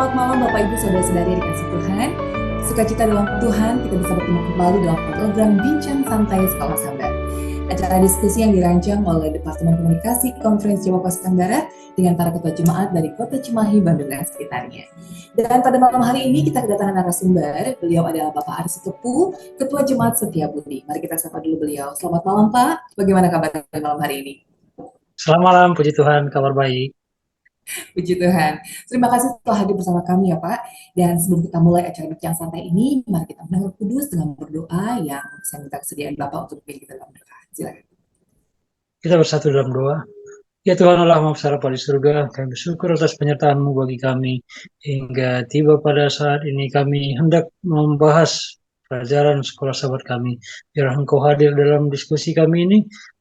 Selamat malam Bapak Ibu Saudara-saudari yang dikasih Tuhan. Sukacita dalam Tuhan, kita bisa bertemu kembali dalam program Bincang Santai Sekolah Sahabat. Acara diskusi yang dirancang oleh Departemen Komunikasi Konferensi Jawa Pasang Barat dengan para ketua jemaat dari Kota Cimahi, Bandung, dan sekitarnya. Dan pada malam hari ini kita kedatangan narasumber, beliau adalah Bapak Aris Tepu, Ketua Jemaat Setiabudi. Mari kita sapa dulu beliau. Selamat malam Pak, bagaimana kabar malam hari ini? Selamat malam, puji Tuhan, kabar baik. Puji Tuhan. Terima kasih telah hadir bersama kami ya Pak. Dan sebelum kita mulai acara bincang santai ini, mari kita mendengar kudus dengan berdoa yang saya minta kesediaan Bapak untuk pilih kita dalam doa. Silakan. Kita bersatu dalam doa. Ya Tuhan Allah Maha Besar di surga, kami bersyukur atas penyertaan-Mu bagi kami. Hingga tiba pada saat ini kami hendak membahas pelajaran sekolah sahabat kami. Biar Engkau hadir dalam diskusi kami ini.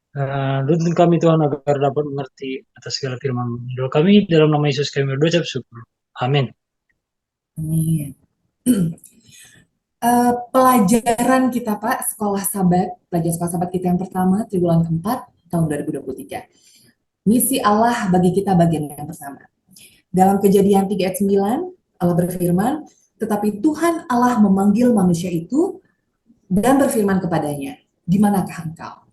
Tuntun kami Tuhan agar dapat mengerti atas segala firman-Mu. Doa kami dalam nama Yesus kami berdoa syukur. Amin. Amin. Pelajaran kita Pak, sekolah sahabat, pelajaran sekolah sahabat kita yang pertama, triwulan keempat, tahun 2023. Misi Allah bagi kita bagian yang bersama. Dalam Kejadian 3 ayat 9, Allah berfirman, tetapi Tuhan Allah memanggil manusia itu dan berfirman kepadanya, di manakah engkau?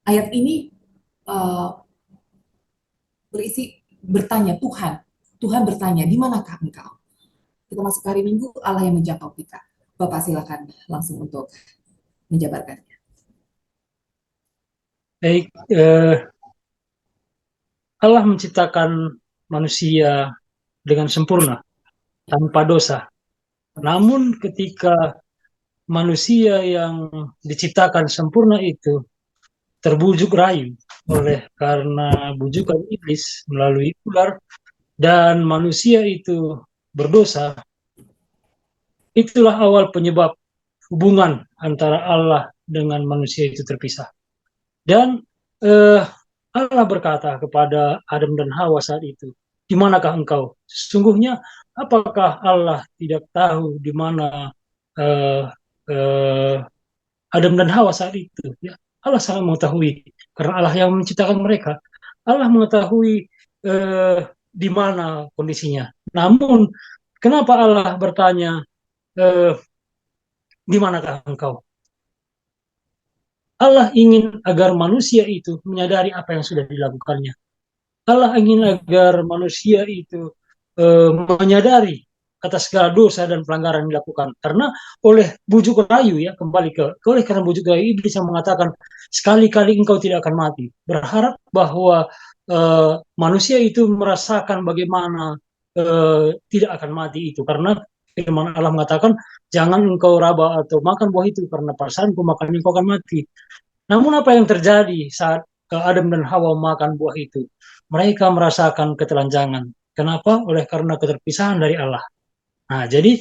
Ayat ini berisi bertanya Tuhan. Tuhan bertanya, di manakah engkau? Kita masuk hari Minggu, Allah yang menjangkau kita. Bapak silakan langsung untuk menjabarkannya. Baik, Allah menciptakan manusia dengan sempurna, tanpa dosa. Namun ketika manusia yang diciptakan sempurna itu terbujuk rayu oleh karena bujukan iblis melalui ular dan manusia itu berdosa, itulah awal penyebab hubungan antara Allah dengan manusia itu terpisah. Dan Allah berkata kepada Adam dan Hawa saat itu, di manakah engkau? Sesungguhnya apakah Allah tidak tahu di mana uh, uh, Adam dan Hawa saat itu? Ya, Allah sangat mengetahui karena Allah yang menciptakan mereka. Allah mengetahui di mana kondisinya. Namun kenapa Allah bertanya, di manakah engkau? Allah ingin agar manusia itu menyadari apa yang sudah dilakukannya. Allah ingin agar manusia itu menyadari atas segala dosa dan pelanggaran yang dilakukan. Karena oleh bujuk rayu ya, kembali oleh karena bujuk rayu iblis yang mengatakan sekali-kali engkau tidak akan mati. Berharap bahwa manusia itu merasakan bagaimana tidak akan mati itu. Karena firman Allah mengatakan jangan engkau raba atau makan buah itu karena pada saat engkau makan engkau akan mati. Namun apa yang terjadi saat Adam dan Hawa makan buah itu? Mereka merasakan ketelanjangan. Kenapa? Oleh karena keterpisahan dari Allah. Nah, jadi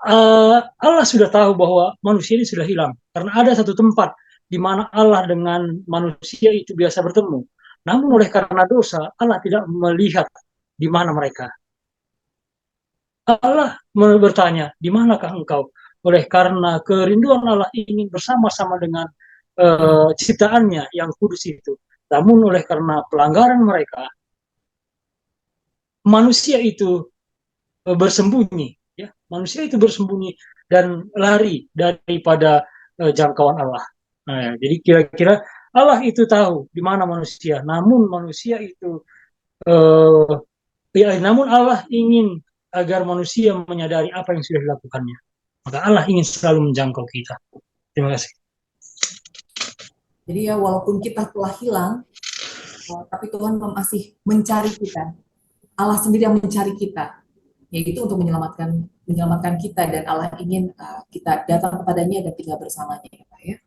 Allah sudah tahu bahwa manusia ini sudah hilang. Karena ada satu tempat di mana Allah dengan manusia itu biasa bertemu. Namun oleh karena dosa, Allah tidak melihat di mana mereka. Allah bertanya, di manakah engkau? Oleh karena kerinduan Allah ingin bersama-sama dengan ciptaannya yang kudus itu. Namun oleh karena pelanggaran mereka, manusia itu bersembunyi, ya, manusia itu bersembunyi dan lari daripada jangkauan Allah. Nah, ya, jadi kira-kira Allah itu tahu di mana manusia, namun manusia itu, uh, namun Allah ingin agar manusia menyadari apa yang sudah dilakukannya. Maka Allah ingin selalu menjangkau kita. Terima kasih. Jadi ya walaupun kita telah hilang, tapi Tuhan masih mencari kita. Allah sendiri yang mencari kita, yaitu untuk menyelamatkan kita dan Allah ingin kita datang kepadanya dan tinggal bersamanya ya Pak ya.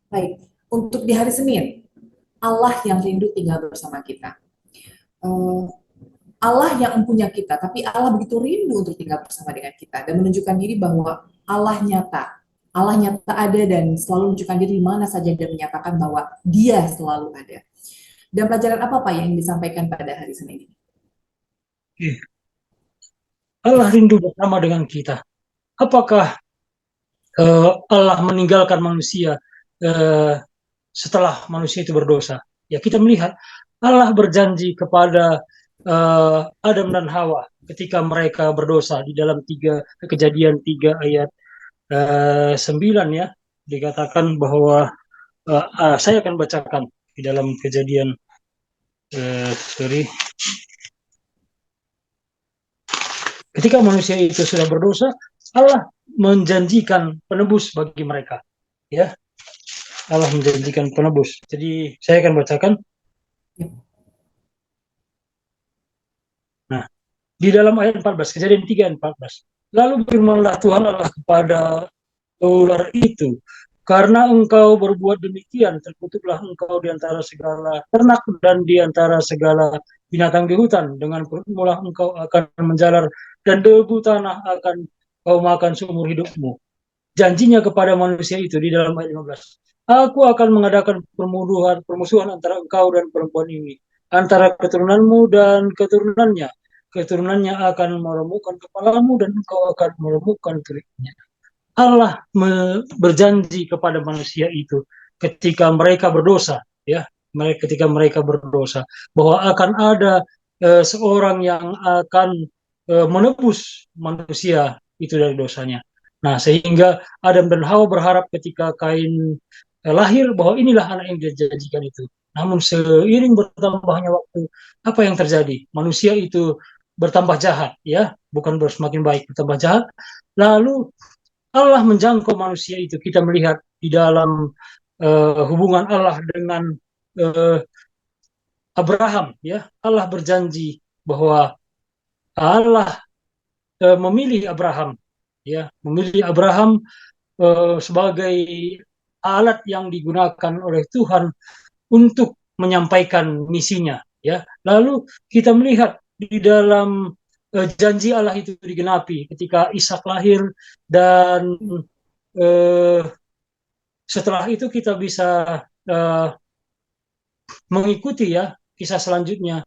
Baik, untuk di hari Senin, Allah yang rindu tinggal bersama kita. Allah yang empunya kita, tapi Allah begitu rindu untuk tinggal bersama dengan kita dan menunjukkan diri bahwa Allah nyata. Allah nyata ada dan selalu menunjukkan diri di mana saja dan menyatakan bahwa Dia selalu ada. Dan pelajaran apa Pak yang disampaikan pada hari Senin ini? Allah rindu bersama dengan kita. Apakah Allah meninggalkan manusia setelah manusia itu berdosa? Ya, kita melihat Allah berjanji kepada Adam dan Hawa ketika mereka berdosa di dalam Kejadian 3 ayat 9 ya, dikatakan bahwa saya akan bacakan di dalam Kejadian sorry, ketika manusia itu sudah berdosa, Allah menjanjikan penebus bagi mereka, ya. Allah menjanjikan penebus. Jadi saya akan bacakan. Nah, di dalam ayat 14, Kejadian 3 ayat 14. Lalu firmanlah Tuhan Allah kepada ular itu, karena engkau berbuat demikian, terkutuklah engkau di antara segala ternak dan di antara segala binatang di hutan. Dengan perutmu lah engkau akan menjalar, dan debu tanah akan kau makan seumur hidupmu. Janjinya kepada manusia itu di dalam ayat 15. Aku akan mengadakan permusuhan antara engkau dan perempuan ini, antara keturunanmu dan keturunannya. Keturunannya akan meremukkan kepalamu dan engkau akan meremukkan telinganya. Allah berjanji kepada manusia itu ketika mereka berdosa, ya, ketika mereka berdosa, bahwa akan ada seorang yang akan menebus manusia itu dari dosanya. Nah, sehingga Adam dan Hawa berharap ketika Kain lahir bahwa inilah anak yang dijanjikan itu. Namun seiring bertambahnya waktu, apa yang terjadi? Manusia itu bertambah jahat, ya, bukan semakin baik, bertambah jahat. Lalu Allah menjangkau manusia itu. Kita melihat di dalam hubungan Allah dengan uh, Abraham, ya, Allah berjanji bahwa Allah memilih Abraham, ya, memilih Abraham sebagai alat yang digunakan oleh Tuhan untuk menyampaikan misinya, ya. Lalu kita melihat di dalam janji Allah itu digenapi ketika Ishak lahir, dan uh, setelah itu kita bisa uh, mengikuti, ya, kisah selanjutnya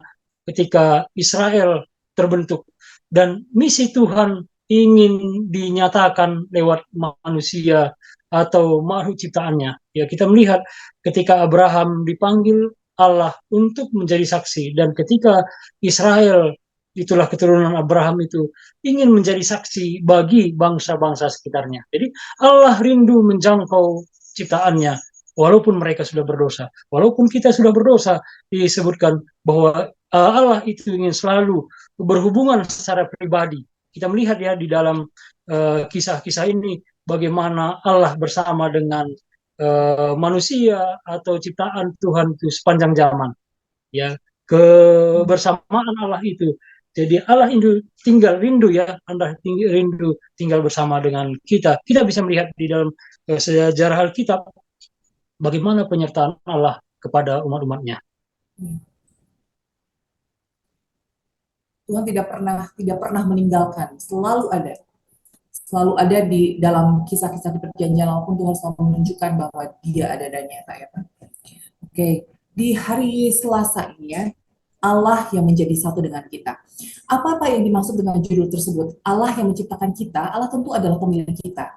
ketika Israel terbentuk dan misi Tuhan ingin dinyatakan lewat manusia atau makhluk ciptaannya. Ya, kita melihat ketika Abraham dipanggil Allah untuk menjadi saksi, dan ketika Israel, itulah keturunan Abraham itu, ingin menjadi saksi bagi bangsa-bangsa sekitarnya. Jadi Allah rindu menjangkau ciptaannya walaupun mereka sudah berdosa. Walaupun kita sudah berdosa, disebutkan bahwa Allah itu ingin selalu berhubungan secara pribadi. Kita melihat, ya, di dalam kisah-kisah ini bagaimana Allah bersama dengan manusia atau ciptaan Tuhan itu sepanjang zaman, ya, kebersamaan Allah itu. Jadi Allah rindu, ya, Allah rindu tinggal bersama dengan kita. Kita bisa melihat di dalam sejarah Alkitab bagaimana penyertaan Allah kepada umat-umatnya. Tuhan tidak pernah meninggalkan, selalu ada di dalam kisah-kisah di perjanjian, walaupun Tuhan selalu menunjukkan bahwa Dia ada dan nyata, ya Pak. Oke, di hari Selasa ini, ya, Allah yang menjadi satu dengan kita. Apa yang dimaksud dengan judul tersebut? Allah yang menciptakan kita, Allah tentu adalah pemilik kita.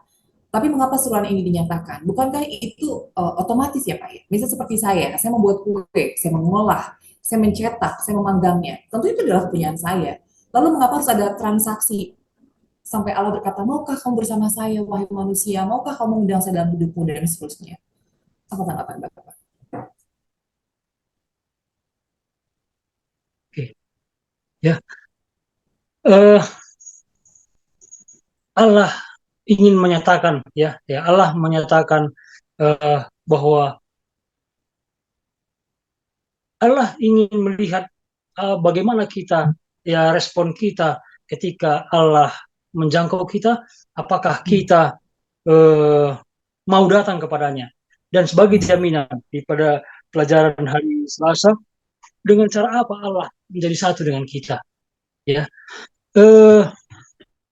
Tapi mengapa seruan ini dinyatakan? Bukankah itu otomatis, ya Pak? Misal seperti saya membuat kue, saya mengolah, saya mencetak, saya memanggangnya. Tentu itu adalah kepunyaan saya. Lalu mengapa harus ada transaksi sampai Allah berkata, maukah kamu bersama saya, wahai manusia? Maukah kamu mengundang saya dalam hidupmu, dan seterusnya? Apa tanggapan Bapak? Oke, ya, uh, Allah ingin menyatakan, ya, Allah menyatakan bahwa Allah ingin melihat bagaimana kita, ya, respon kita ketika Allah menjangkau kita, apakah kita mau datang kepadanya. Dan sebagai jaminan pada pelajaran hari Selasa, dengan cara apa Allah menjadi satu dengan kita, ya.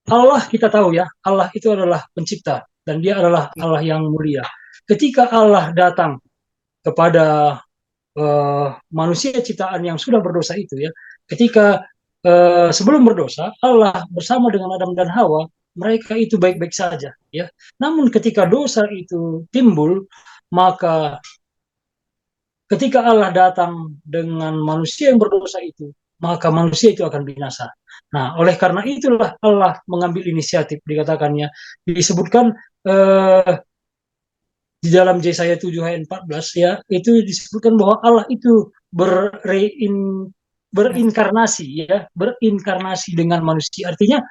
Allah, kita tahu, ya, Allah itu adalah pencipta dan Dia adalah Allah yang mulia. Ketika Allah datang kepada manusia ciptaan yang sudah berdosa itu, ya, ketika sebelum berdosa Allah bersama dengan Adam dan Hawa, mereka itu baik-baik saja, ya. Namun ketika dosa itu timbul, maka ketika Allah datang dengan manusia yang berdosa itu, maka manusia itu akan binasa. Nah, oleh karena itulah Allah mengambil inisiatif, dikatakannya, disebutkan di dalam Yesaya 7 ayat 14 ya, itu disebutkan bahwa Allah itu berinkarnasi ya, berinkarnasi dengan manusia. Artinya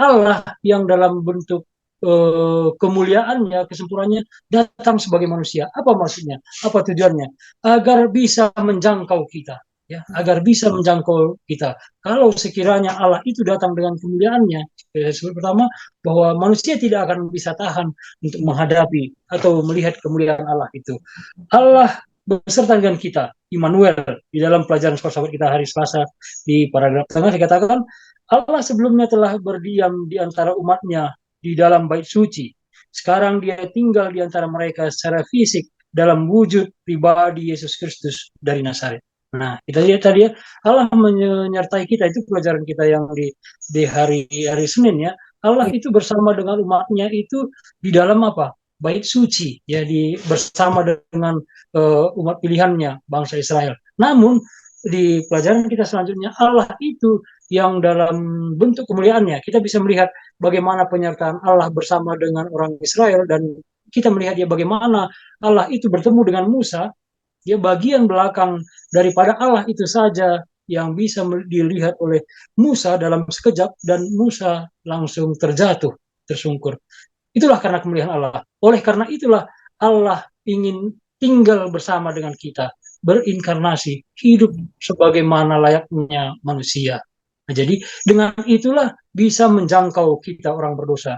Allah yang dalam bentuk kemuliaannya, kesempurnaannya datang sebagai manusia. Apa maksudnya? Apa tujuannya? Agar bisa menjangkau kita, ya, agar bisa menjangkau kita. Kalau sekiranya Allah itu datang dengan kemuliaannya, pertama bahwa manusia tidak akan bisa tahan untuk menghadapi atau melihat kemuliaan Allah itu. Allah beserta dengan kita, Immanuel, di dalam pelajaran sekolah sahabat kita hari Selasa di paragraf tengah dikatakan Allah sebelumnya telah berdiam di antara umatnya di dalam bait suci. Sekarang dia tinggal di antara mereka secara fisik dalam wujud pribadi Yesus Kristus dari Nazaret. Nah, kita lihat tadi ya, Allah menyertai kita, itu pelajaran kita yang di hari Senin ya. Allah itu bersama dengan umatnya itu di dalam apa? Bait suci, ya, bersama dengan umat pilihannya, bangsa Israel. Namun, di pelajaran kita selanjutnya, Allah itu yang dalam bentuk kemuliaannya, kita bisa melihat bagaimana penyertaan Allah bersama dengan orang Israel, dan kita melihat ya bagaimana Allah itu bertemu dengan Musa, ya bagian belakang daripada Allah itu saja yang bisa dilihat oleh Musa dalam sekejap, dan Musa langsung terjatuh, tersungkur. Itulah karena kemuliaan Allah. Oleh karena itulah Allah ingin tinggal bersama dengan kita, berinkarnasi, hidup sebagaimana layaknya manusia. Nah, jadi dengan itulah bisa menjangkau kita orang berdosa.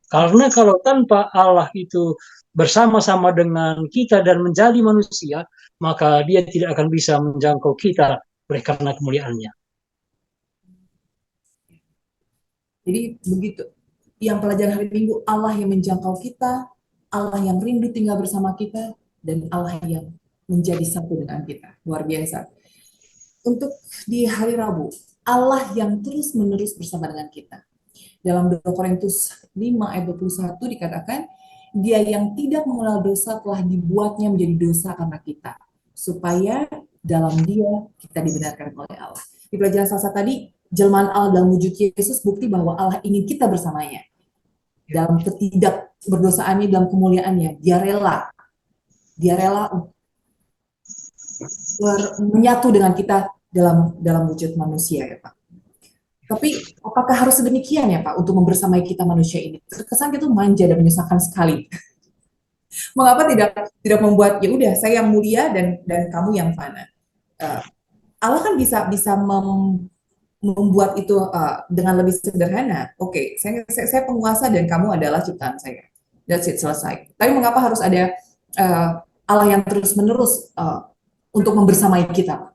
Karena kalau tanpa Allah itu bersama-sama dengan kita dan menjadi manusia, maka dia tidak akan bisa menjangkau kita oleh karena kemuliaannya. Jadi begitu. Yang pelajaran hari Minggu, Allah yang menjangkau kita, Allah yang rindu tinggal bersama kita, dan Allah yang menjadi satu dengan kita. Luar biasa. Untuk di hari Rabu, Allah yang terus-menerus bersama dengan kita. Dalam 2 Korintus 5 ayat 21 dikatakan, dia yang tidak mengenal dosa telah dibuatnya menjadi dosa karena kita, supaya dalam dia kita dibenarkan oleh Allah. Di pelajaran Selasa tadi, jelmaan Allah dalam wujud Yesus bukti bahwa Allah ingin kita bersamanya. Dalam ketidakberdosaannya, dalam kemuliaannya, dia rela menyatu dengan kita dalam wujud manusia ya Pak. Tapi apakah harus sedemikian ya Pak untuk membersamai kita manusia ini? Terkesan itu manja dan menyusahkan sekali. Mengapa tidak membuat ya udah saya yang mulia dan kamu yang fana? Allah kan bisa membuat itu dengan lebih sederhana. Oke, saya penguasa dan kamu adalah ciptaan saya. That's it, selesai. Tapi mengapa harus ada Allah yang terus-menerus untuk membersamai kita?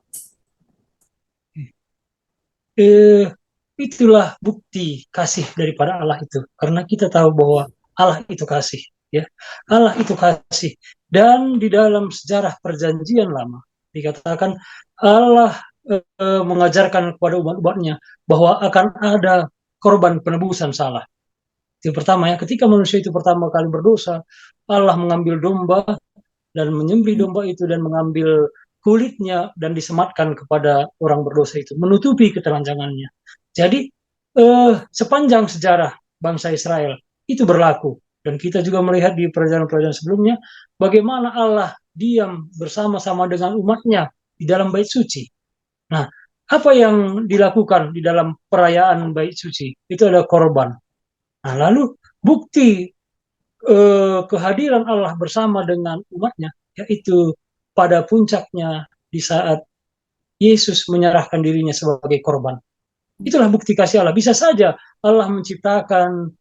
Itulah bukti kasih daripada Allah itu, karena kita tahu bahwa Allah itu kasih, ya. Allah itu kasih, dan di dalam sejarah perjanjian lama dikatakan Allah mengajarkan kepada umat-umatnya bahwa akan ada korban penebusan salah. Yang pertama ya, ketika manusia itu pertama kali berdosa, Allah mengambil domba dan menyembelih domba itu dan mengambil kulitnya dan disematkan kepada orang berdosa itu, menutupi ketelanjangannya. Jadi sepanjang sejarah bangsa Israel itu berlaku, dan kita juga melihat di perjalanan-perjalanan sebelumnya bagaimana Allah diam bersama-sama dengan umatnya di dalam bait suci. Nah, apa yang dilakukan di dalam perayaan bait suci? Itu ada korban. Nah, lalu bukti kehadiran Allah bersama dengan umatnya, yaitu pada puncaknya di saat Yesus menyerahkan dirinya sebagai korban. Itulah bukti kasih Allah. Bisa saja Allah menciptakan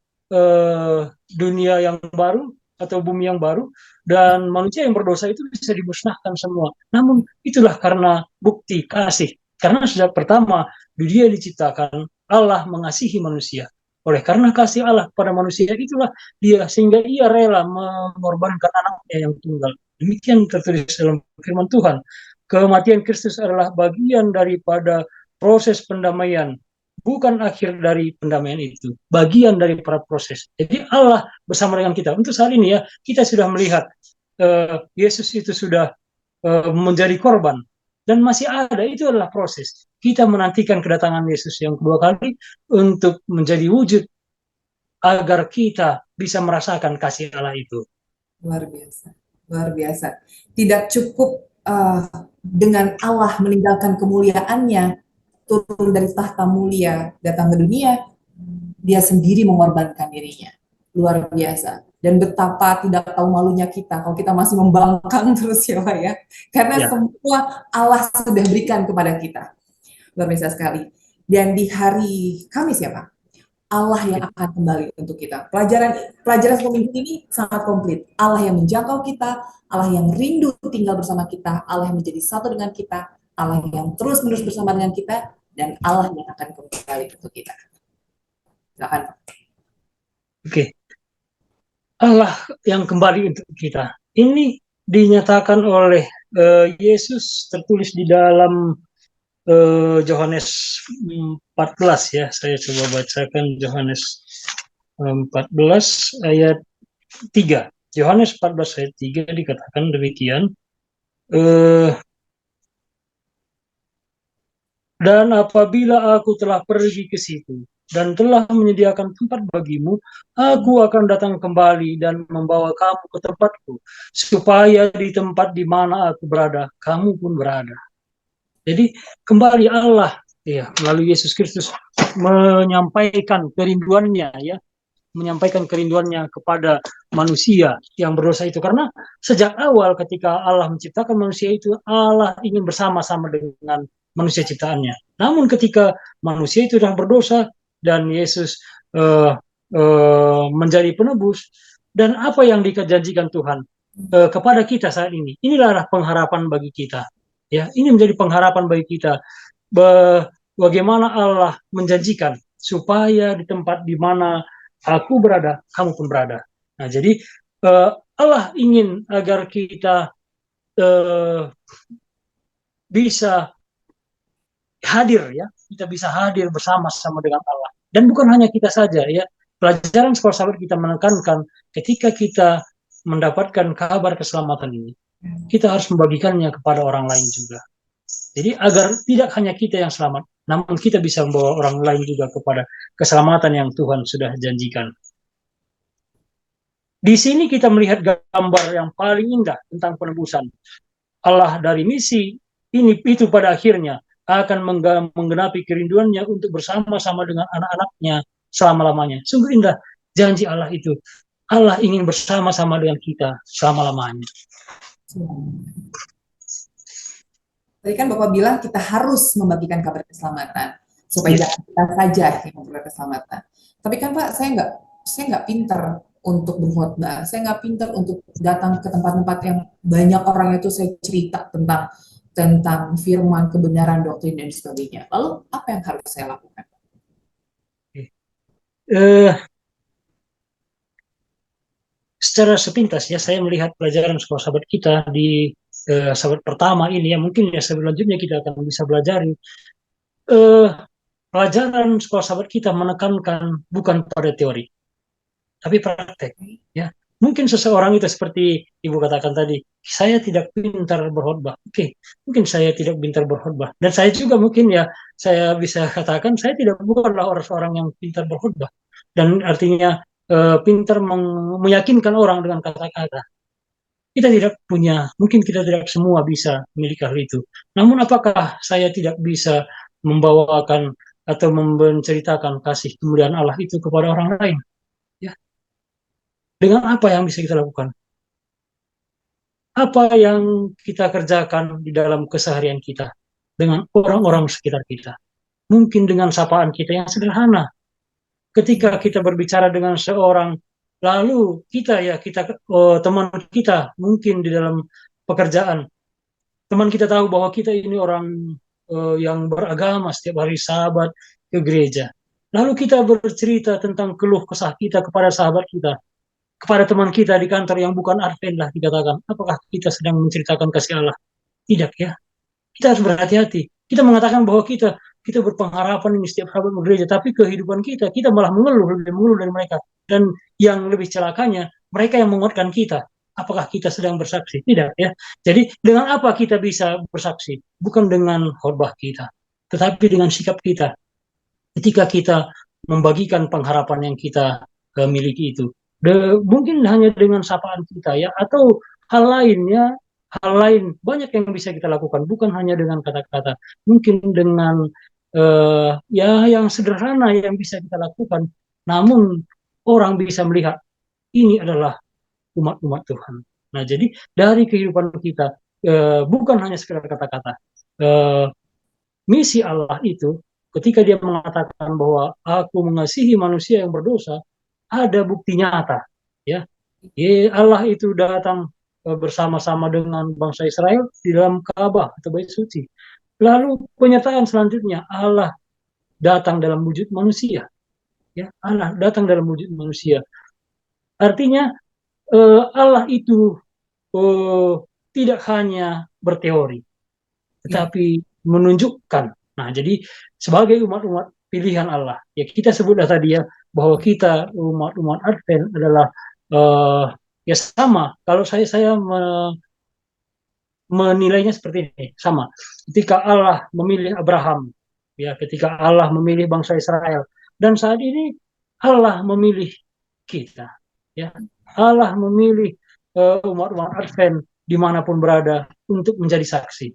dunia yang baru atau bumi yang baru, dan manusia yang berdosa itu bisa dimusnahkan semua. Namun itulah karena bukti kasih. Karena sejak pertama dunia diciptakan, Allah mengasihi manusia. Oleh karena kasih Allah pada manusia itulah dia, sehingga ia rela mengorbankan anaknya yang tunggal. Demikian tertulis dalam firman Tuhan. Kematian Kristus adalah bagian daripada proses pendamaian, bukan akhir dari pendamaian itu, bagian dari para proses. Jadi Allah bersama dengan kita. Untuk saat ini ya, kita sudah melihat Yesus itu sudah menjadi korban, dan masih ada, itu adalah proses. kita menantikan kedatangan Yesus yang kedua kali untuk menjadi wujud agar kita bisa merasakan kasih Allah itu. Luar biasa, luar biasa. Tidak cukup dengan Allah meninggalkan kemuliaannya, turun dari tahta mulia, datang ke dunia, dia sendiri mengorbankan dirinya. Luar biasa. Dan betapa tidak tahu malunya kita kalau kita masih membangkang terus ya Pak ya. Karena Ya, semua Allah sudah berikan kepada kita. Luar biasa sekali. Dan di hari Kamis ya Pak, Allah yang akan kembali untuk kita. Pelajaran pelajaran satu minggu ini sangat komplit. Allah yang menjangkau kita, Allah yang rindu tinggal bersama kita, Allah yang menjadi satu dengan kita, Allah yang terus-menerus bersama dengan kita, dan Allah yang akan kembali untuk kita. Silakan. oke. Allah yang kembali untuk kita. Ini dinyatakan oleh Yesus tertulis di dalam Yohanes 14 ya. Saya coba bacakan Yohanes 14 ayat 3. Yohanes 14 ayat 3 dikatakan demikian. Dan apabila aku telah pergi ke situ dan telah menyediakan tempat bagimu, aku akan datang kembali dan membawa kamu ke tempatku, supaya di tempat di mana aku berada, kamu pun berada. Jadi kembali Allah ya melalui Yesus Kristus menyampaikan kerinduannya ya, menyampaikan kerinduannya kepada manusia yang berdosa itu, karena sejak awal ketika Allah menciptakan manusia itu, Allah ingin bersama-sama dengan manusia ciptaannya. Namun ketika manusia itu sudah berdosa dan Yesus menjadi penebus, dan apa yang dijanjikan Tuhan kepada kita saat ini, inilah pengharapan bagi kita. Ya, ini menjadi pengharapan bagi kita. Bagaimana Allah menjanjikan supaya di tempat di mana aku berada, kamu pun berada. Nah, jadi Allah ingin agar kita bisa hadir ya, kita bisa hadir bersama-sama dengan Allah. Dan bukan hanya kita saja ya. Pelajaran sekolah sahabat kita menekankan ketika kita mendapatkan kabar keselamatan ini, kita harus membagikannya kepada orang lain juga. Jadi agar tidak hanya kita yang selamat, namun kita bisa membawa orang lain juga kepada keselamatan yang Tuhan sudah janjikan. Di sini kita melihat gambar yang paling indah tentang penebusan. Allah dari misi ini itu pada akhirnya akan menggenapi kerinduannya untuk bersama-sama dengan anak-anaknya selama-lamanya. Sungguh indah janji Allah itu. Allah ingin bersama-sama dengan kita selama-lamanya. Tadi kan Bapak bilang kita harus membagikan kabar keselamatan supaya kita saja yang memperoleh keselamatan. Tapi kan Pak, saya nggak pinter untuk berkhotbah, saya nggak pinter untuk datang ke tempat-tempat yang banyak orang itu saya cerita tentang firman, kebenaran, doktrin dan sebagainya. Lalu apa yang harus saya lakukan? Secara sepintas ya, saya melihat pelajaran sekolah sahabat kita di sahabat pertama ini ya, mungkin ya selanjutnya kita akan bisa belajari. Pelajaran sekolah sahabat kita menekankan bukan pada teori, tapi praktek. Ya, mungkin seseorang itu seperti ibu katakan tadi, saya tidak pintar berkhotbah. Oke, mungkin saya tidak pintar berkhotbah, dan saya juga mungkin ya, saya bisa katakan saya bukanlah orang yang pintar berkhotbah, dan artinya pintar meyakinkan orang dengan kata-kata. Kita tidak punya, mungkin kita tidak semua bisa memiliki hal itu. Namun apakah saya tidak bisa membawakan atau menceritakan kasih kemuliaan Allah itu kepada orang lain? Ya. Dengan apa yang bisa kita lakukan? Apa yang kita kerjakan di dalam keseharian kita dengan orang-orang sekitar kita? Mungkin dengan sapaan kita yang sederhana. Ketika kita berbicara dengan seorang, lalu teman kita mungkin di dalam pekerjaan, teman kita tahu bahwa kita ini orang yang beragama, setiap hari sahabat ke gereja. Lalu kita bercerita tentang keluh kesah kita kepada sahabat kita, kepada teman kita di kantor yang bukan Advent lah dikatakan. Apakah kita sedang menceritakan kasih Allah? Tidak ya. Kita harus berhati-hati. Kita mengatakan bahwa kita berpengharapan ini setiap sahabat bergereja, tapi kehidupan kita malah lebih mengeluh dari mereka. Dan yang lebih celakanya, mereka yang menguatkan kita. Apakah kita sedang bersaksi? Tidak ya. Jadi dengan apa kita bisa bersaksi? Bukan dengan khotbah kita. tetapi dengan sikap kita ketika kita membagikan pengharapan yang kita miliki itu. Mungkin hanya dengan sapaan kita ya, atau hal lainnya, hal lain banyak yang bisa kita lakukan, bukan hanya dengan kata-kata, mungkin dengan ya yang sederhana yang bisa kita lakukan, namun orang bisa melihat ini adalah umat-umat Tuhan. Nah, jadi dari kehidupan kita bukan hanya sekedar kata-kata. Eh, Misi Allah itu ketika dia mengatakan bahwa aku mengasihi manusia yang berdosa, ada bukti nyata. Ya, Allah itu datang bersama-sama dengan bangsa Israel di dalam Ka'bah atau Bait Suci. Lalu penyertaan selanjutnya Allah datang dalam wujud manusia. Ya, Allah datang dalam wujud manusia. Artinya Allah itu eh, tidak hanya berteori, Ya, tetapi menunjukkan. Nah, jadi sebagai umat-umat pilihan Allah, ya kita sebutlah tadi ya bahwa kita umat-umat Advent adalah uh, ya sama. Kalau saya menilainya seperti ini, sama. Ketika Allah memilih Abraham, ya ketika Allah memilih bangsa Israel, dan saat ini Allah memilih kita, ya Allah memilih umat-umat Advent dimanapun berada untuk menjadi saksi.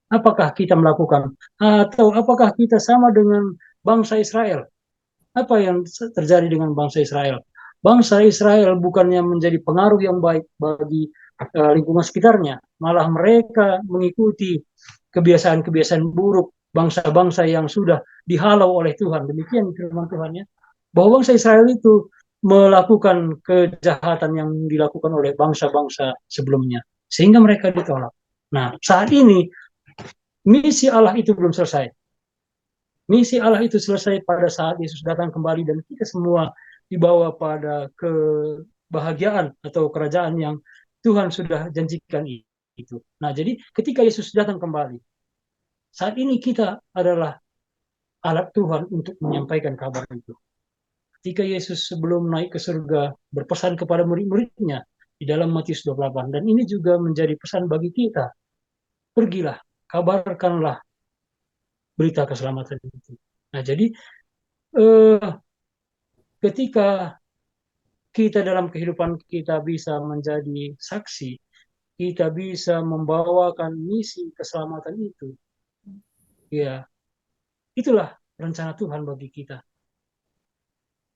Apakah kita melakukan atau apakah kita sama dengan bangsa Israel? Apa yang terjadi dengan bangsa Israel? Bangsa Israel bukannya menjadi pengaruh yang baik bagi lingkungan sekitarnya, malah mereka mengikuti kebiasaan-kebiasaan buruk bangsa-bangsa yang sudah dihalau oleh Tuhan. Demikian firman Tuhan ya, bahwa bangsa Israel itu melakukan kejahatan yang dilakukan oleh bangsa-bangsa sebelumnya, sehingga mereka ditolak. Nah, saat ini misi Allah itu belum selesai. Misi Allah itu selesai pada saat Yesus datang kembali dan kita semua dibawa pada kebahagiaan atau kerajaan yang Tuhan sudah janjikan itu. Nah, jadi ketika Yesus datang kembali, saat ini kita adalah alat Tuhan untuk menyampaikan kabar itu. Ketika Yesus sebelum naik ke surga berpesan kepada murid-muridnya di dalam Matius 28, dan ini juga menjadi pesan bagi kita. Pergilah, kabarkanlah berita keselamatan itu. Nah, jadi eh, ketika kita dalam kehidupan kita bisa menjadi saksi, kita bisa membawakan misi keselamatan itu, ya itulah rencana Tuhan bagi kita.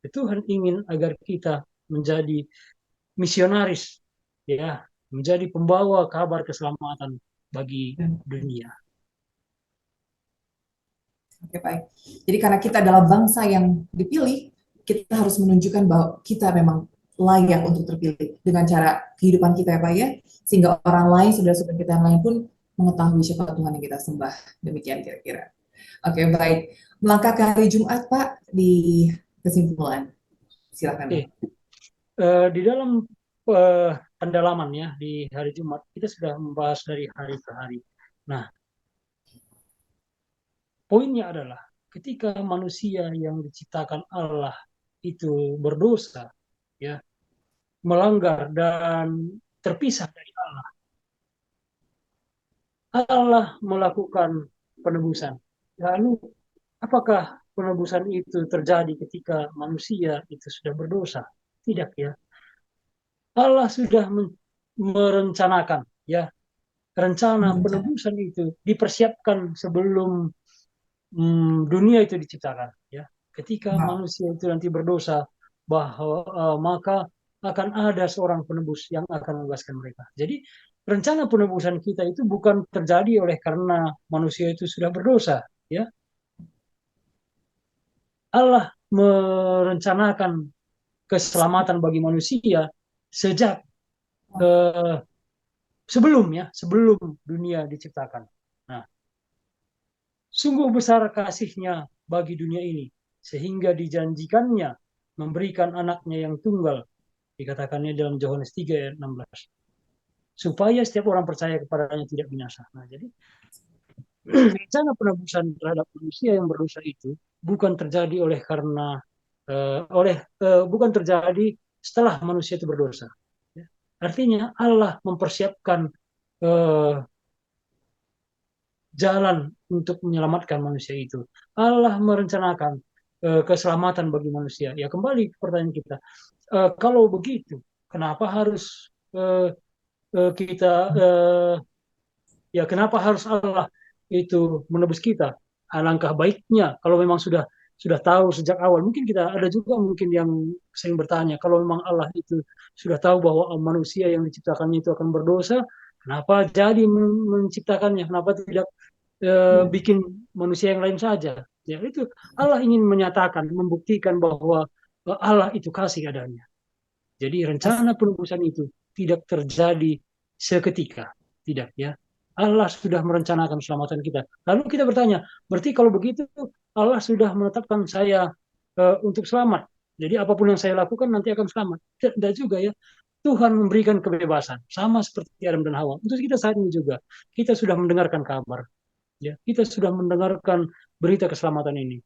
Tuhan ingin agar kita menjadi misionaris, ya, menjadi pembawa kabar keselamatan bagi dunia. oke baik. Jadi karena kita adalah bangsa yang dipilih, kita harus menunjukkan bahwa kita memang layak untuk terpilih dengan cara kehidupan kita ya Pak ya, sehingga orang lain, saudara-saudara kita yang lain pun mengetahui siapa Tuhan yang kita sembah. Demikian kira-kira. Oke baik. Melangkah ke hari Jumat Pak di kesimpulan. Silakan Pak. Oke, di dalam pendalaman ya di hari Jumat kita sudah membahas dari hari ke hari. Nah, poinnya adalah ketika manusia yang diciptakan Allah itu berdosa, ya, melanggar dan terpisah dari Allah, Allah melakukan penebusan. Lalu, apakah penebusan itu terjadi ketika manusia itu sudah berdosa? Tidak ya. Allah sudah merencanakan, ya, rencana penebusan itu dipersiapkan sebelum dunia itu diciptakan, ya. Ketika Wow. manusia itu nanti berdosa, bahwa maka akan ada seorang penebus yang akan membebaskan mereka. Jadi rencana penebusan kita itu bukan terjadi oleh karena manusia itu sudah berdosa, ya. Allah merencanakan keselamatan bagi manusia sejak eh, sebelum dunia diciptakan. Nah, sungguh besar kasihnya bagi dunia ini, sehingga dijanjikannya memberikan anaknya yang tunggal, dikatakannya dalam Yohanes 3 ayat 16, supaya setiap orang percaya kepadanya tidak binasa. Nah, jadi rencana penebusan terhadap manusia yang berdosa itu bukan terjadi oleh karena bukan terjadi setelah manusia itu berdosa. Ya. Artinya Allah mempersiapkan eh, jalan untuk menyelamatkan manusia itu. Allah merencanakan keselamatan bagi manusia. Ya kembali ke pertanyaan kita, kalau begitu, kenapa harus kita kenapa harus Allah itu menebus kita? Alangkah baiknya kalau memang sudah tahu sejak awal. Mungkin kita ada juga mungkin yang sering bertanya, kalau memang Allah itu sudah tahu bahwa manusia yang diciptakannya itu akan berdosa, kenapa jadi menciptakannya? Kenapa tidak bikin manusia yang lain saja? Ya itu Allah ingin menyatakan, membuktikan bahwa Allah itu kasih adanya. Jadi rencana penebusan itu tidak terjadi seketika, tidak ya. Allah sudah merencanakan keselamatan kita. Lalu kita bertanya, berarti kalau begitu Allah sudah menetapkan saya untuk selamat. Jadi apapun yang saya lakukan nanti akan selamat. Tidak juga ya. Tuhan memberikan kebebasan, sama seperti Adam dan Hawa. Untuk kita saat ini juga, kita sudah mendengarkan kabar, ya. Kita sudah mendengarkan berita keselamatan ini.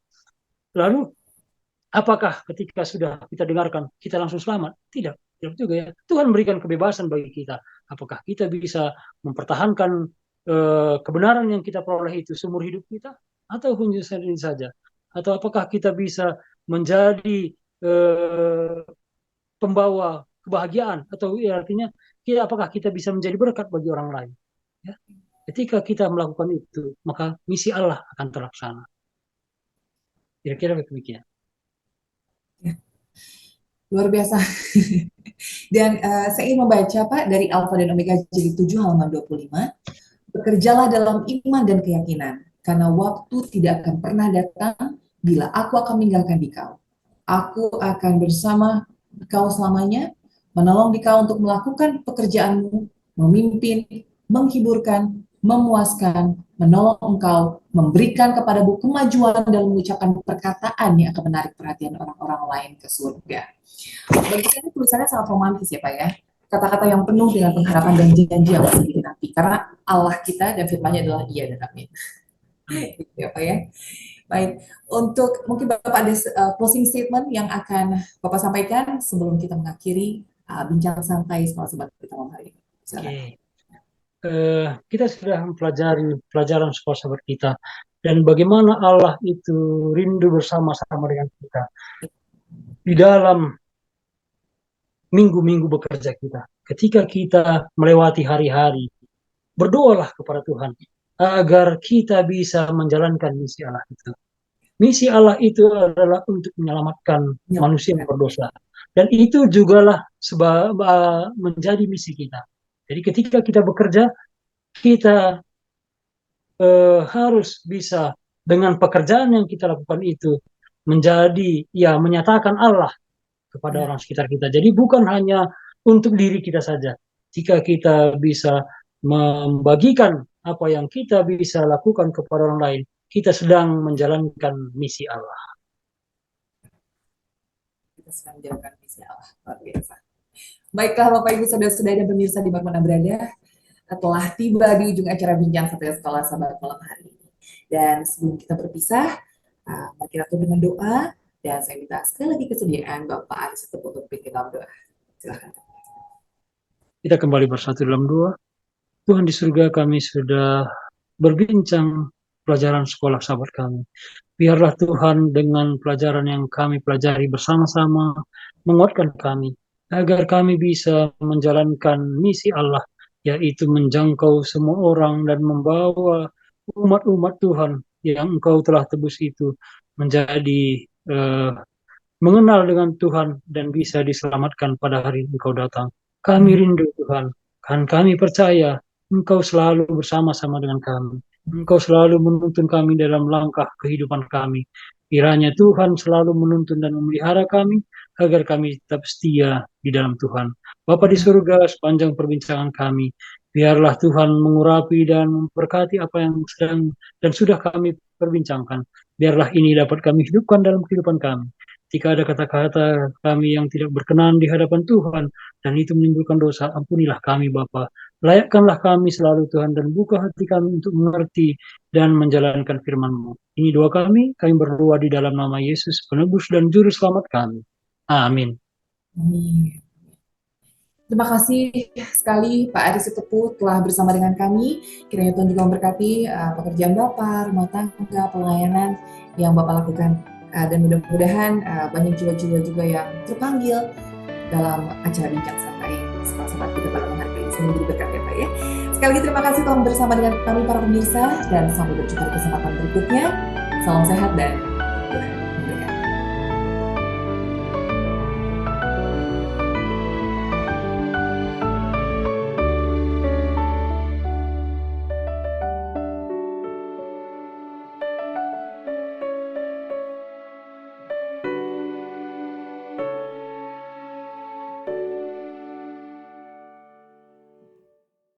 Lalu apakah ketika sudah kita dengarkan, kita langsung selamat? Tidak, tidak juga ya. Tuhan memberikan kebebasan bagi kita. Apakah kita bisa mempertahankan kebenaran yang kita peroleh itu seumur hidup kita? Atau hanya ini saja? Atau apakah kita bisa menjadi pembawa kebahagiaan? Atau ya, artinya, apakah kita bisa menjadi berkat bagi orang lain? Ya. Ketika kita melakukan itu, maka misi Allah akan terlaksana. Kira-kira demikian. Luar biasa. Dan saya ingin membaca Pak dari Alfa dan Omega jilid 7 halaman 25. Bekerjalah dalam iman dan keyakinan, karena waktu tidak akan pernah datang bila aku akan meninggalkan dikau. Aku akan bersama kau selamanya, menolong dikau untuk melakukan pekerjaanmu, memimpin, menghiburkan, memuaskan, menolong engkau, memberikan kepadamu kemajuan dalam mengucapkan perkataan yang akan menarik perhatian orang-orang lain ke surga. Bagi saya tulisannya sangat romantis ya Pak ya. Kata-kata yang penuh dengan pengharapan dan janji yang akan nanti. Karena Allah kita dan firman-Nya adalah Iya dan Amin. Gitu ya Pak ya. Baik, untuk mungkin Bapak ada closing statement yang akan Bapak sampaikan sebelum kita mengakhiri bincang santai sekolah sobat kita malam hari ini. Oke. Kita sudah mempelajari pelajaran sekolah sahabat kita dan bagaimana Allah itu rindu bersama-sama dengan kita di dalam minggu-minggu bekerja kita. Ketika kita melewati hari-hari, berdoalah kepada Tuhan agar kita bisa menjalankan misi Allah itu. Misi Allah itu adalah untuk menyelamatkan manusia yang berdosa. Dan itu jugalah menjadi misi kita. Jadi ketika kita bekerja, kita harus bisa dengan pekerjaan yang kita lakukan itu menyatakan Allah kepada orang sekitar kita. Jadi bukan hanya untuk diri kita saja. Jika kita bisa membagikan apa yang kita bisa lakukan kepada orang lain, kita sedang menjalankan misi Allah. Kita sedang menjalankan misi Allah. Luar biasa. Baiklah Bapak Ibu saudara-saudara dan pemirsa di mana berada, telah tiba di ujung acara bincang santai sekolah sahabat malam hari ini. Dan sebelum kita berpisah, mari kita tutup dengan doa. Dan saya minta sekali lagi kesediaan Bapak Aris untuk pimpin dalam doa. Silakan. Kita kembali bersatu dalam doa. Tuhan di surga, kami sudah berbincang pelajaran sekolah sahabat kami. Biarlah Tuhan dengan pelajaran yang kami pelajari bersama-sama menguatkan kami, agar kami bisa menjalankan misi Allah, yaitu menjangkau semua orang dan membawa umat-umat Tuhan yang Engkau telah tebus itu menjadi mengenal dengan Tuhan dan bisa diselamatkan pada hari Engkau datang. Kami rindu Tuhan, kan kami percaya Engkau selalu bersama-sama dengan kami. Engkau selalu menuntun kami dalam langkah kehidupan kami. Kiranya Tuhan selalu menuntun dan memelihara kami, agar kami tetap setia di dalam Tuhan. Bapa di surga, sepanjang perbincangan kami, biarlah Tuhan mengurapi dan memberkati apa yang sedang dan sudah kami perbincangkan. Biarlah ini dapat kami hidupkan dalam kehidupan kami. Jika ada kata-kata kami yang tidak berkenan di hadapan Tuhan, dan itu menimbulkan dosa, ampunilah kami Bapa. Layakkanlah kami selalu Tuhan, dan buka hati kami untuk mengerti dan menjalankan firman-Mu. Ini doa kami berdoa di dalam nama Yesus, penebus dan juru selamat kami. Amin. Amin. Terima kasih sekali Pak Aris Sutepu telah bersama dengan kami. Kiranya Tuhan juga memberkati pekerjaan Bapak, rumah tangga, pelayanan yang Bapak lakukan. Dan mudah-mudahan banyak jiwa-jiwa juga yang terpanggil dalam acara bincang santai sahabat kita pada malam hari ini. Semoga diberkati ya Pak ya. Sekali lagi terima kasih telah bersama dengan kami para pemirsa dan sampai berjumpa di kesempatan berikutnya. Salam sehat dan